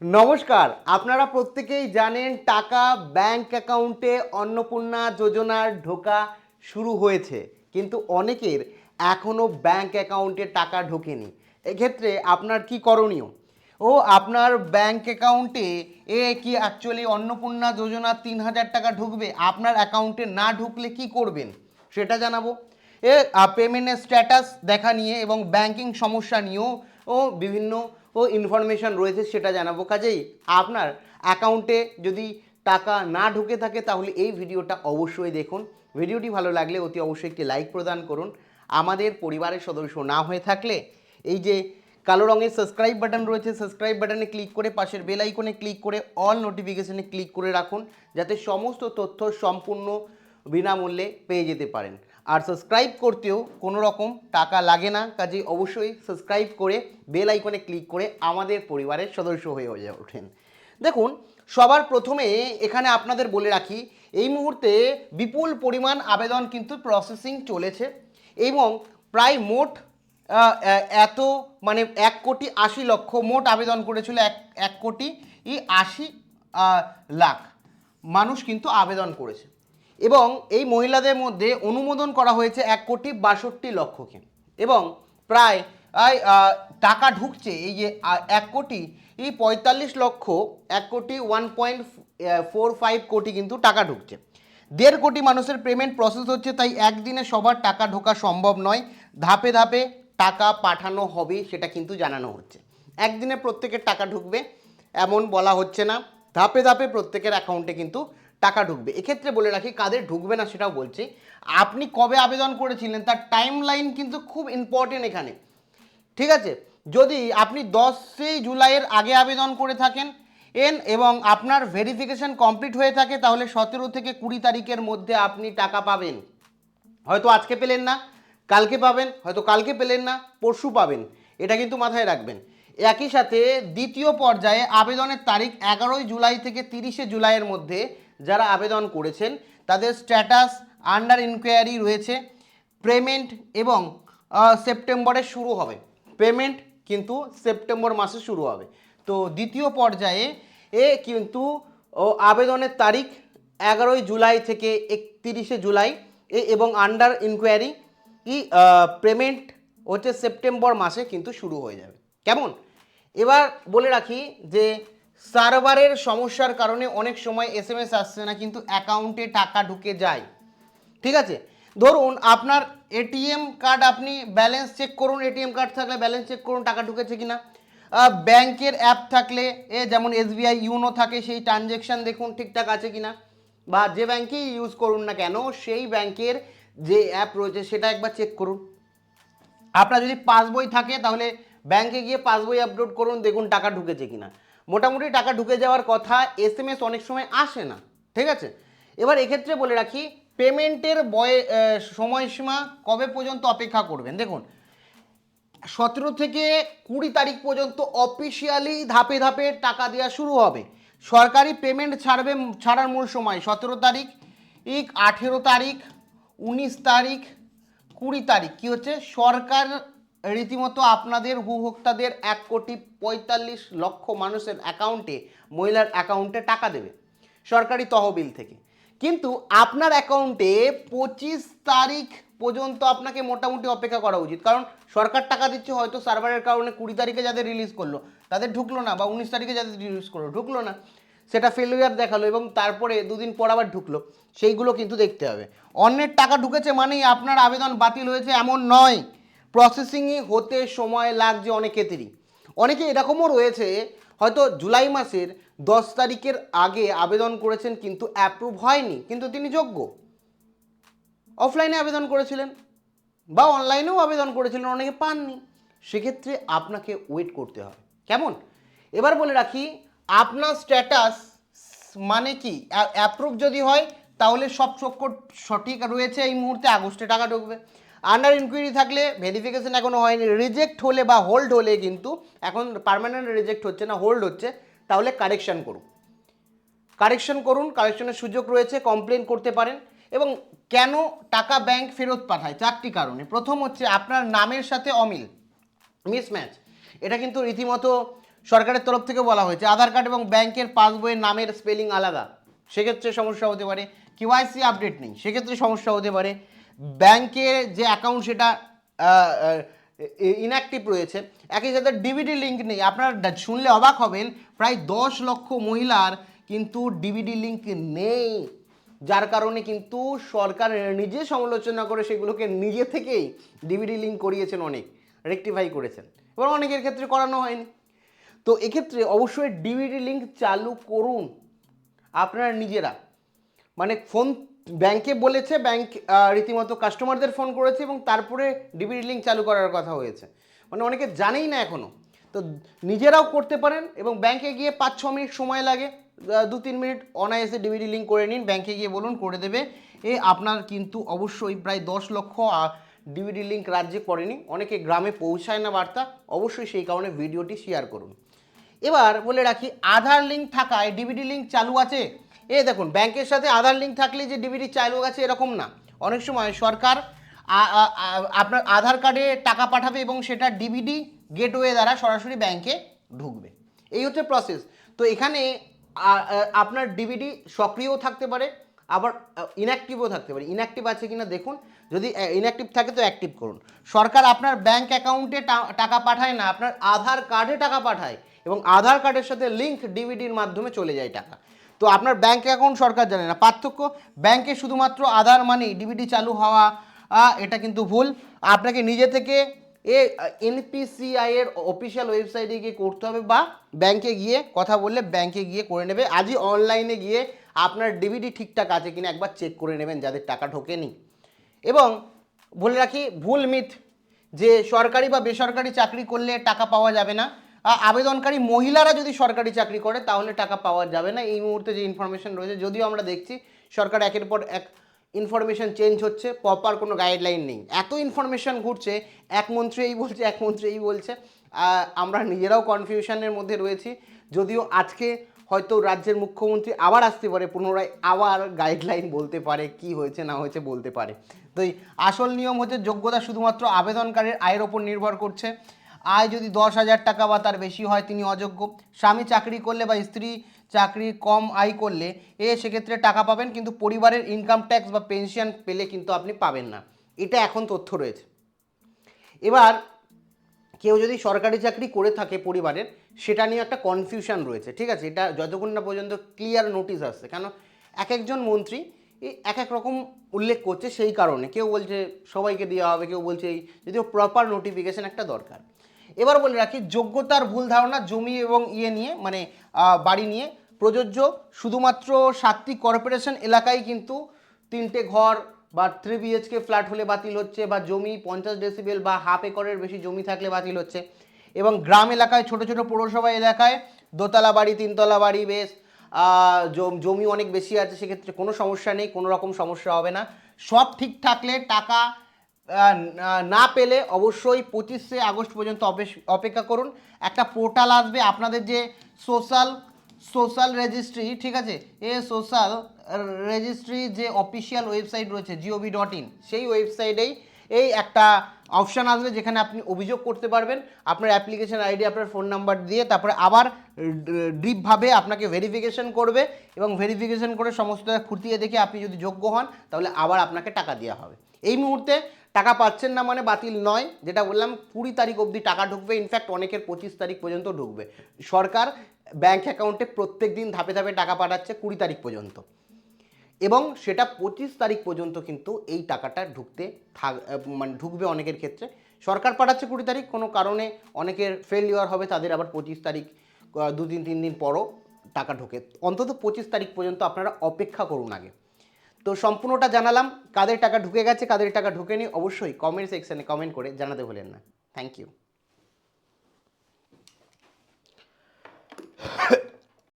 নমস্কার। আপনারা প্রত্যেকেই জানেন টাকা ব্যাংক অ্যাকাউন্টে অন্নপূর্ণা যোজনার ঢোকা শুরু হয়েছে, কিন্তু অনেকের এখনও ব্যাংক অ্যাকাউন্টে টাকা ঢোকেনি। এক্ষেত্রে আপনার কি করণীয়? আপনার ব্যাংক অ্যাকাউন্টে কি অ্যাকচুয়ালি অন্নপূর্ণা যোজনা ৩,০০০ টাকা ঢুকবে? আপনার অ্যাকাউন্টে না ঢুকলে কি করবেন সেটা জানাবো। পেমেন্টের স্ট্যাটাস দেখা নিয়ে এবং ব্যাংকিং সমস্যা নিয়েও বিভিন্ন ইনফরমেশান রয়েছে, সেটা জানাবো। কাজেই আপনার অ্যাকাউন্টে যদি টাকা না ঢুকে থাকে তাহলে এই ভিডিওটা অবশ্যই দেখুন। ভিডিওটি ভালো লাগলে অতি অবশ্যই একটি লাইক প্রদান করুন। আমাদের পরিবারের সদস্য না হয়ে থাকলে এই যে কালো রঙের সাবস্ক্রাইব বাটন রয়েছে, সাবস্ক্রাইব বাটনে ক্লিক করে পাশের বেল আইকনে ক্লিক করে অল নোটিফিকেশনে ক্লিক করে রাখুন, যাতে সমস্ত তথ্য সম্পূর্ণ বিনামূল্যে পেয়ে যেতে পারেন। আর সাবস্ক্রাইব করতেও কোনো রকম টাকা লাগে না, কাজেই অবশ্যই সাবস্ক্রাইব করে বেল আইকনে ক্লিক করে আমাদের পরিবারের সদস্য হয়ে ওঠেন। দেখুন, সবার প্রথমে এখানে আপনাদের বলে রাখি, এই মুহূর্তে বিপুল পরিমাণ আবেদন কিন্তু প্রসেসিং চলেছে এবং প্রায় মোট এত মানে 1,80,00,000 মোট আবেদন করেছিল। 1,80,00,000 মানুষ কিন্তু আবেদন করেছে এবং এই মহিলাদের মধ্যে অনুমোদন করা হয়েছে 1,62,00,000কে এবং প্রায় টাকা ঢুকছে এই যে 1,45,00,000, 1,145,00,000 কিন্তু টাকা ঢুকছে। 1.5 কোটি মানুষের পেমেন্ট প্রসেস হচ্ছে, তাই একদিনে সবার টাকা ঢোকা সম্ভব নয়। ধাপে ধাপে টাকা পাঠানো হবে সেটা কিন্তু জানানো হচ্ছে। একদিনে প্রত্যেকের টাকা ঢুকবে এমন বলা হচ্ছে না, ধাপে ধাপে প্রত্যেকের অ্যাকাউন্টে কিন্তু টাকা ঢুকবে। এক্ষেত্রে বলে রাখি, কাদের ঢুকবে না সেটাও বলছি। আপনি কবে আবেদন করেছিলেন তার টাইম লাইন কিন্তু খুব ইম্পর্টেন্ট এখানে, ঠিক আছে? যদি আপনি 10 জুলাইয়ের আগে আবেদন করে থাকেন এবং আপনার ভেরিফিকেশন কমপ্লিট হয়ে থাকে, তাহলে 17 থেকে 20 তারিখের মধ্যে আপনি টাকা পাবেন। হয়তো আজকে পেলেন না, কালকে পাবেন, হয়তো কালকে পেলেন না, পরশু পাবেন, এটা কিন্তু মাথায় রাখবেন। একই সাথে দ্বিতীয় পর্যায়ে আবেদনের তারিখ 11 জুলাই থেকে 30 জুলাইয়ের মধ্যে যারা আবেদন করেছেন তাদের স্ট্যাটাস আন্ডার ইনকোয়ারি রয়েছে। পেমেন্ট এবং সেপ্টেম্বরে শুরু হবে, পেমেন্ট কিন্তু সেপ্টেম্বর মাসে শুরু হবে। তো দ্বিতীয় পর্যায়ে কিন্তু আবেদনের তারিখ 11 জুলাই থেকে 31 জুলাই এবং আন্ডার ইনকোয়ারি পেমেন্ট হচ্ছে সেপ্টেম্বর মাসে কিন্তু শুরু হয়ে যাবে। কেমন? এবার বলে রাখি যে সার্ভারের সমস্যার কারণে অনেক সময় SMS আসছে না, কিন্তু অ্যাকাউন্টে টাকা ঢুকে যায়, ঠিক আছে? ধরুন আপনার এটিএম কার্ড, আপনি ব্যালেন্স চেক করুন, এটিএম কার্ড থাকলে ব্যালেন্স চেক করুন টাকা ঢুকেছে কিনা। ব্যাংকের অ্যাপ থাকলে যেমন SBI ইউনো থাকে, সেই ট্রানজ্যাকশান দেখুন ঠিকঠাক আছে কিনা, বা যে ব্যাংকেই ইউজ করুন না কেন সেই ব্যাংকের যে অ্যাপ রয়েছে সেটা একবার চেক করুন। আপনার যদি পাসবই থাকে তাহলে ব্যাংকে গিয়ে পাসবই আপলোড করুন, দেখুন টাকা ঢুকেছে কিনা। মোটামুটি টাকা ঢুকে যাওয়ার কথা, SMS অনেক সময় আসে না, ঠিক আছে? এবার এক্ষেত্রে বলে রাখি, পেমেন্টের সময়সীমা কবে পর্যন্ত অপেক্ষা করবেন। দেখুন, 17 থেকে 20 তারিখ পর্যন্ত অফিসিয়ালি ধাপে ধাপে টাকা দেওয়া শুরু হবে। সরকারি পেমেন্ট ছাড়ার মূল সময় 17 তারিখ, 18 তারিখ, 19 তারিখ, 20 তারিখ কি হচ্ছে, সরকার রীতিমতো আপনাদের উপভোক্তাদের 1,45,00,000 মানুষের অ্যাকাউন্টে, মহিলার অ্যাকাউন্টে টাকা দেবে সরকারি তহবিল থেকে। কিন্তু আপনার অ্যাকাউন্টে 25 তারিখ পর্যন্ত আপনাকে মোটামুটি অপেক্ষা করা উচিত, কারণ সরকার টাকা দিচ্ছে, হয়তো সার্ভারের কারণে 20 তারিখে যাদের রিলিজ করলো তাদের ঢুকলো না, বা 19 তারিখে যাদের রিলিজ করলো ঢুকলো না, সেটা ফেলিয়ার দেখালো এবং তারপরে দুদিন পর আবার ঢুকলো, সেইগুলো কিন্তু দেখতে হবে। অন্যের টাকা ঢুকেছে মানেই আপনার আবেদন বাতিল হয়েছে এমন নয়, প্রসেসিংয়ে হতে সময় লাগছে অনেকেরই। অনেকে এরকমও রয়েছে, হয়তো জুলাই মাসের 10 তারিখের আগে আবেদন করেছেন কিন্তু অ্যাপ্রুভ হয়নি, কিন্তু তিনি যোগ্য, অফলাইনে আবেদন করেছিলেন বা অনলাইনেও আবেদন করেছিলেন, অনেকে পাননি, সেক্ষেত্রে আপনাকে ওয়েট করতে হবে। কেমন? এবার বলে রাখি, আপনার স্ট্যাটাস মানে কি, অ্যাপ্রুভ যদি হয় তাহলে সব সঠিক রয়েছে, এই মুহূর্তে আগস্টে টাকা ঢুকবে। আন্ডার ইনকোয়ারি থাকলে ভেরিফিকেশন এখনো হয়নি, রিজেক্ট হলে বা হোল্ড হলে, কিন্তু এখন পার্মানেন্ট রিজেক্ট হচ্ছে না, হোল্ড হচ্ছে, তাহলে কারেকশন করুন, কারেকশনের সুযোগ রয়েছে, কমপ্লেন করতে পারেন। এবং কেন টাকা ব্যাংক ফেরত পাঠায়, 4টি কারণে। প্রথম হচ্ছে আপনার নামের সাথে অমিল, মিসম্যাচ, এটা কিন্তু রীতিমতো সরকারের তরফ থেকে বলা হয়েছে আধার কার্ড এবং ব্যাংকের পাসবইয়ের নামের স্পেলিং আলাদা, সেক্ষেত্রে সমস্যা হতে পারে। কেওয়াইসি আপডেট নেই, সেক্ষেত্রে সমস্যা হতে পারে। ব্যাংকের যে অ্যাকাউন্ট সেটা ইনঅ্যাক্টিভ রয়েছে, একই সাথে ডিবিডি লিঙ্ক নেই। আপনারা শুনলে অবাক হবেন, প্রায় 10 লক্ষ মহিলার কিন্তু ডিবিডি লিঙ্ক নেই, যার কারণে কিন্তু সরকার নিজে সমালোচনা করে সেগুলোকে নিজে থেকেই ডিবিডি লিঙ্ক করিয়েছেন, অনেক রেকটিফাই করেছেন, এবার অনেকের ক্ষেত্রে করানো হয়নি। তো এক্ষেত্রে অবশ্যই ডিবিডি লিঙ্ক চালু করুন আপনারা নিজেরা। মানে ফোন ব্যাংকে বলেছে, ব্যাংক রীতিমতো কাস্টমারদের ফোন করেছে এবং তারপরে ডিবিডি লিঙ্ক চালু করার কথা হয়েছে, মানে অনেকে জানেই না এখনও। তো নিজেরাও করতে পারেন এবং ব্যাংকে গিয়ে 5-6 মিনিট সময় লাগে, 2-3 মিনিট অনায়াসে ডিবিডি লিঙ্ক করে নিন, ব্যাংকে গিয়ে বলুন করে দেবে। আপনার কিন্তু অবশ্যই প্রায় 10 লক্ষ ডিবিডি লিঙ্ক রাজ্যে করেনি, অনেকে গ্রামে পৌঁছায় না বার্তা, অবশ্যই সেই কারণে ভিডিওটি শেয়ার করুন। এবার বলে রাখি, আধার লিঙ্ক থাকায় ডিবিডি লিঙ্ক চালু আছে। দেখুন, ব্যাংকের সাথে আধার লিঙ্ক থাকলে যে ডিবিডি চালু আছে এরকম না। অনেক সময় সরকার আপনার আধার কার্ডে টাকা পাঠাবে এবং সেটা ডিবিডি গেটওয়ে দ্বারা সরাসরি ব্যাংকে ঢুকবে, এই হচ্ছে প্রসেস। তো এখানে আপনার ডিবিডি সক্রিয়ও থাকতে পারে, আবার ইনঅ্যাক্টিভও থাকতে পারে। ইনঅ্যাক্টিভ আছে কিনা দেখুন, যদি ইনঅ্যাক্টিভ থাকে তো অ্যাক্টিভ করুন। সরকার আপনার ব্যাংক অ্যাকাউন্টে টাকা পাঠায় না, আপনার আধার কার্ডে টাকা পাঠায় এবং আধার কার্ডের সাথে লিঙ্ক ডিবিডির মাধ্যমে চলে যায় টাকা। তো আপনার ব্যাংক অ্যাকাউন্ট সরকার জানে না। পার্থক্য, ব্যাংকে শুধুমাত্র আধার মানেই ডিবিডি চালু হওয়া, এটা কিন্তু ভুল। আপনাকে নিজে থেকে এনপিসিআই এর অফিসিয়াল ওয়েবসাইটে গিয়ে করতে হবে, বা ব্যাংকে গিয়ে কথা বললে ব্যাংকে গিয়ে করে নেবে। আজই অনলাইনে গিয়ে আপনার ডিবিডি ঠিকঠাক আছে কিনা একবার চেক করে নেবেন, যাদের টাকা ঢোকেনি। এবং বলে রাখি, ভুল মিথ যে সরকারি বা বেসরকারি চাকরি করলে টাকা পাওয়া যাবে না। আবেদনকারী মহিলারা যদি সরকারি চাকরি করে তাহলে টাকা পাওয়া যাবে না, এই মুহূর্তে যে ইনফরমেশন রয়েছে। যদিও আমরা দেখছি সরকার একের পর এক ইনফরমেশন চেঞ্জ হচ্ছে, প্রপার কোনো গাইডলাইন নেই, এত ইনফরমেশন ঘুরছে, এক মন্ত্রী এই বলছে, এক মন্ত্রী এই বলছে, আমরা নিজেরাও কনফিউশনের মধ্যে রয়েছি। যদিও আজকে হয়তো রাজ্যের মুখ্যমন্ত্রী আবার আসতে পারে, পুনরায় আবার গাইডলাইন বলতে পারে, কি হয়েছে না হয়েছে বলতে পারে। তো এই আসল নিয়ম হচ্ছে, যোগ্যতা শুধুমাত্র আবেদনকারীর আয়ের ওপর নির্ভর করছে। আয় যদি 10,000 টাকা বা তার বেশি হয় তিনি অযোগ্য। স্বামী চাকরি করলে বা স্ত্রী চাকরি কম আয় করলে সেক্ষেত্রে টাকা পাবেন, কিন্তু পরিবারের ইনকাম ট্যাক্স বা পেনশন পেলে কিন্তু আপনি পাবেন না, এটা এখন তথ্য রয়েছে। এবার কেউ যদি সরকারি চাকরি করে থাকে পরিবারের, সেটা নিয়ে একটা কনফিউশন রয়েছে, ঠিক আছে? এটা যতক্ষণ না পর্যন্ত ক্লিয়ার নোটিশ আসছে, কেন এক একজন মন্ত্রী এক এক রকম উল্লেখ করছে, সেই কারণে কেউ বলছে সবাইকে দেওয়া হবে, কেউ বলছে এই, যদিও প্রপার নোটিফিকেশন একটা দরকার। এবার বলে রাখি, যোগ্যতার ভুল ধারণা জমি এবং নিয়ে, মানে বাড়ি নিয়ে প্রযোজ্য শুধুমাত্র 7টি কর্পোরেশন এলাকায়, কিন্তু 3টে ঘর বা 3 BHK ফ্ল্যাট হলে বাতিল হচ্ছে, বা জমি 50 ডেসিবেল বা হাফ একরের বেশি জমি থাকলে বাতিল হচ্ছে। এবং গ্রাম এলাকায়, ছোট ছোট পৌরসভা এলাকায় দোতলা বাড়ি, 3তলা বাড়ি, বেশ জমি অনেক বেশি আছে, সেক্ষেত্রে কোনো সমস্যা নেই, কোনো রকম সমস্যা হবে না। সব ঠিক থাকলে টাকা না পেলে অবশ্যই 25শে আগস্ট পর্যন্ত অপেক্ষা করুন। একটা পোর্টাল আসবে আপনাদের, যে সোশ্যাল রেজিস্ট্রি, ঠিক আছে, সোশ্যাল রেজিস্ট্রি যে অফিসিয়াল ওয়েবসাইট রয়েছে gov.in, সেই ওয়েবসাইটেই এই একটা অপশান আসবে যেখানে আপনি অভিযোগ করতে পারবেন আপনার অ্যাপ্লিকেশন আইডি, আপনার ফোন নাম্বার দিয়ে। তারপরে আবার ডিপভাবে আপনাকে ভেরিফিকেশন করবে এবং ভেরিফিকেশন করে সমস্ত খুঁটিয়ে দেখে আপনি যদি যোগ্য হন তাহলে আবার আপনাকে টাকা দেওয়া হবে। এই মুহূর্তে টাকা পাচ্ছেন না মানে বাতিল নয়, যেটা বললাম 20 তারিখ অবধি টাকা ঢুকবে, ইনফ্যাক্ট অনেকের 25 তারিখ পর্যন্ত ঢুকবে। সরকার ব্যাঙ্ক অ্যাকাউন্টে প্রত্যেক দিন ধাপে ধাপে টাকা পাঠাচ্ছে 20 তারিখ পর্যন্ত, এবং সেটা 25 তারিখ পর্যন্ত কিন্তু এই টাকাটা মানে ঢুকবে অনেকের ক্ষেত্রে। সরকার পাঠাচ্ছে 20 তারিখ, কোনো কারণে অনেকের ফেলিওর হবে, তাদের আবার 25 তারিখ 2-3 দিন পরও টাকা ঢোকে। অন্তত 25 তারিখ পর্যন্ত আপনারা অপেক্ষা করুন আগে। তো সম্পূর্ণটা জানালাম, কাদের টাকা ঢুকে গেছে কাদের টাকা ঢুকেনি অবশ্যই কমেন্ট সেকশানে কমেন্ট করে জানাতে ভুলেন না। Thank you.